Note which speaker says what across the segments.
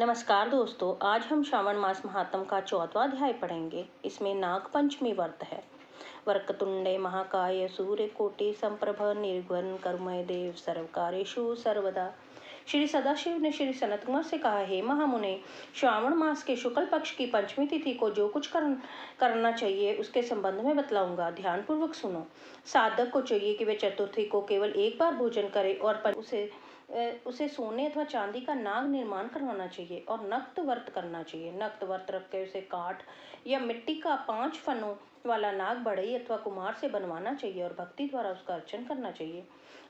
Speaker 1: नमस्कार दोस्तों, आज हम श्रावण मास महात्म का 14वां अध्याय पढ़ेंगे। इसमें नाग पंचमी व्रत है। वक्रतुंडे महाकाय सूर्यकोटि संप्रभ निर्विघ्नं कुरु देव सर्वकार्येषु सर्वदा। श्री सदाशिव ने श्री सनत कुमार से कहा, हे महामुने, श्रावण मास के शुक्ल पक्ष की पंचमी तिथि को जो कुछ करना चाहिए उसके संबंध में बतलाऊंगा। ध्यानपूर्वक सुनो। साधक को चाहिए कि वे चतुर्थी को केवल एक बार भोजन करे और उसे सोने अथवा चांदी का नाग निर्माण करवाना चाहिए और नक्त व्रत करना चाहिए। नक्त व्रत रख के उसे काठ या मिट्टी का 5 फनों वाला नाग बढ़ई अथवा कुम्हार से बनवाना चाहिए और भक्ति द्वारा उसका अर्चन करना चाहिए।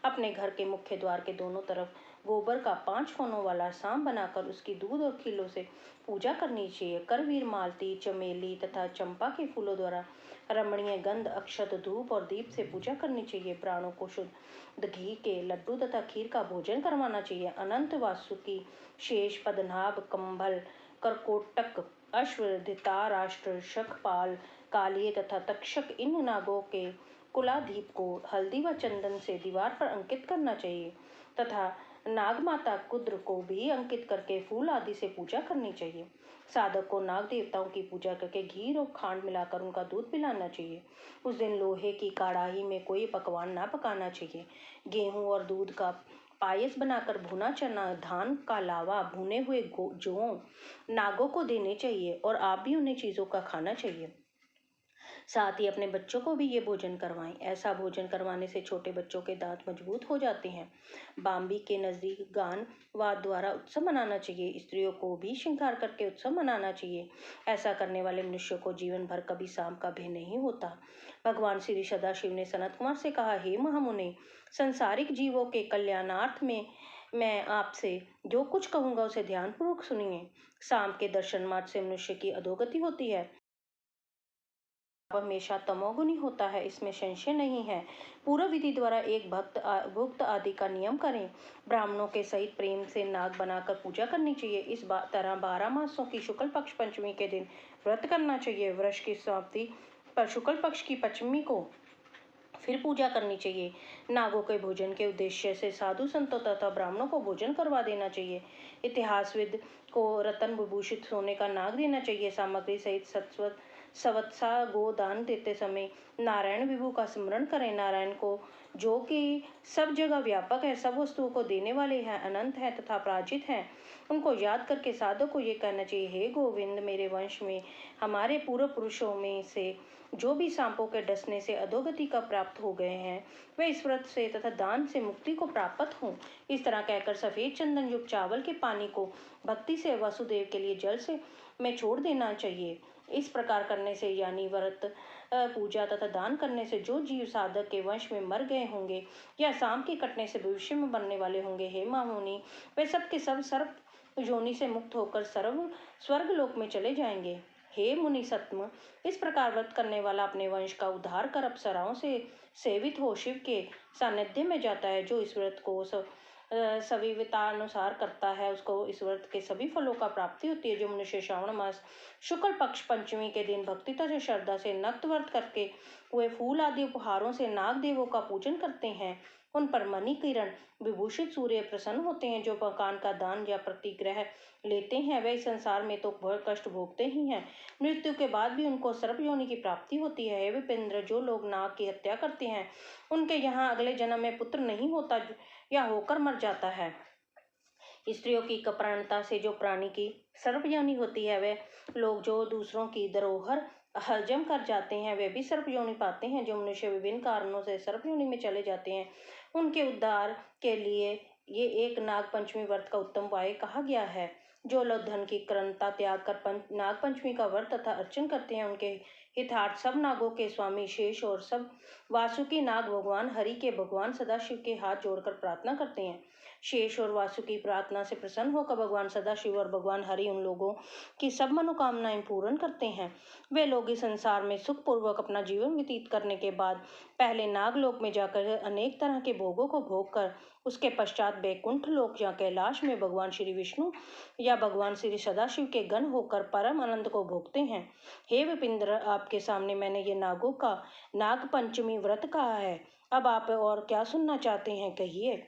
Speaker 1: अपने घर के मुख्य द्वार के दोनों तरफ गोबर का 5 फनों वाला सांप बनाकर उसकी दूध और खीलों से पूजा करनी चाहिए। करवीर, मालती, चमेली तथा चंपा के फूलों द्वारा रमणीय गंध, अक्षत, धूप और दीप से पूजा करनी चाहिए। प्राणों को शुद्ध घी के लड्डू तथा खीर का भोजन करवाना चाहिए। अनंत, वासुकी, शेष, पद्मनाभ, कंभल, करकोटक, अश्व, धृतराष्ट्र, शकपाल, कालिय तथा तक्षक इन नागों के कुलाधीप को हल्दी व चंदन से दीवार पर अंकित करना चाहिए तथा नागमाता कुद्र को भी अंकित करके फूल आदि से पूजा करनी चाहिए। साधक को नाग देवताओं की पूजा करके घी और खांड मिलाकर उनका दूध पिलाना चाहिए। उस दिन लोहे की कड़ाही में कोई पकवान ना पकाना चाहिए। गेहूं और दूध का पायस बनाकर भुना चना, धान का लावा, भुने हुए जौ नागों को देने चाहिए और आप भी उन्हें चीजों का खाना चाहिए। साथ ही अपने बच्चों को भी ये भोजन करवाएं। ऐसा भोजन करवाने से छोटे बच्चों के दांत मजबूत हो जाते हैं। बाम्बी के नजदीक गान वाद द्वारा उत्सव मनाना चाहिए। स्त्रियों को भी श्रृंगार करके उत्सव मनाना चाहिए। ऐसा करने वाले मनुष्य को जीवन भर कभी सांप का भय नहीं होता। भगवान श्री सदाशिव ने सनत कुमार से कहा, हे महामुने, संसारिक जीवों के कल्याणार्थ में मैं आपसे जो कुछ कहूंगा उसे ध्यानपूर्वक सुनिए। सांप के दर्शन मात्र से मनुष्य की अधोगति होती है। वह हमेशा तमोगुनी होता है, इसमें संशय नहीं है। पूर्व विधि द्वारा एक भुक्त आदि का नियम करें। ब्राह्मणों के सहित प्रेम से नाग बनाकर पूजा करनी चाहिए। इस तरह 12 मासों की शुक्ल पक्ष पंचमी के दिन व्रत करना चाहिए। वर्ष की समाप्ति पर शुक्ल पक्ष की पंचमी को फिर पूजा करनी चाहिए। नागों के भोजन के उद्देश्य से साधु संतों तथा ब्राह्मणों को भोजन करवा देना चाहिए। इतिहासविद को रतन विभूषित सोने का नाग देना चाहिए। सामग्री सहित सवत्सा गो दान देते समय नारायण विभु का स्मरण करें। नारायण को जो कि सब जगह व्यापक है, सब वस्तुओं को देने वाले हैं, अनंत है तथा पराजित हैं, उनको याद करके साधक को ये कहना चाहिए, हे गोविंद, मेरे वंश में हमारे पूर्व पुरुषों में से जो भी सांपों के डसने से अधोगति का प्राप्त हो गए हैं वे इस व्रत से तथा दान से मुक्ति को प्राप्त हों। इस तरह कहकर सफेद चंदन युक्त चावल के पानी को भक्ति से वासुदेव के लिए जल से में छोड़ देना चाहिए। इस प्रकार करने से यानी व्रत, पूजा तथा दान करने से जो जीव साधक के वंश में मर गए होंगे या सांप के कटने से भविष्य में बनने वाले होंगे, हे महामुनि, वे सब के सब सर्प योनि से मुक्त होकर स्वर्ग लोक में चले जाएंगे। हे मुनि सत्म, इस प्रकार व्रत करने वाला अपने वंश का उद्धार कर अप्सराओं से सेवित हो शिव के सानिध्य में जाता है। जो इस व्रत को सवितानुसार करता है उसको इस व्रत के सभी फलों का प्राप्ति होती है। जो मनुष्य श्रावण मास शुक्ल पक्ष पंचमी के दिन भक्ति तथा श्रद्धा से नक्त व्रत करके हुए फूल आदि उपहारों से नाग देवों का पूजन करते हैं, उन पर मणि किरण विभूषित सूर्य प्रसन्न होते हैं। जो मकान का दान या प्रतिग्रह लेते हैं वे इस संसार में तो बहुत कष्ट भोगते ही हैं, मृत्यु के बाद भी उनको सर्प योनि की प्राप्ति होती है। हे विपिंद्र, जो लोग नाग की हत्या करते हैं उनके यहाँ अगले जन्म में पुत्र नहीं होता या होकर मर जाता है। स्त्रियों की कपरणता से जो प्राणी की सर्प योनि होती है, वे लोग जो दूसरों की धरोहर हजम कर जाते हैं वे भी सर्प योनि पाते हैं। जो मनुष्य विभिन्न कारणों से सर्प योनि में चले जाते हैं उनके उद्धार के लिए ये एक नाग पंचमी व्रत का उत्तम उपाय कहा गया है। जो लोग धन की करनता त्याग कर नाग पंचमी का व्रत तथा अर्चन करते हैं उनके हितार्थ सब नागों के स्वामी शेष और सब वासुकी नाग भगवान हरि के भगवान सदाशिव के हाथ जोड़कर प्रार्थना करते हैं। शेष और वासुकी प्रार्थना से प्रसन्न होकर भगवान सदाशिव और भगवान हरि उन लोगों की सब मनोकामनाएं पूर्ण करते हैं। वे लोग इस संसार में सुखपूर्वक अपना जीवन व्यतीत करने के बाद पहले नागलोक में जाकर अनेक तरह के भोगों को भोग कर उसके पश्चात बैकुंठ लोक या कैलाश में भगवान श्री विष्णु या भगवान श्री सदाशिव के गण होकर परम आनंद को भोगते हैं। हे विपिंद्र, आपके सामने मैंने ये नागों का नाग पंचमी व्रत कहा है। अब आप और क्या सुनना चाहते हैं, कहिए।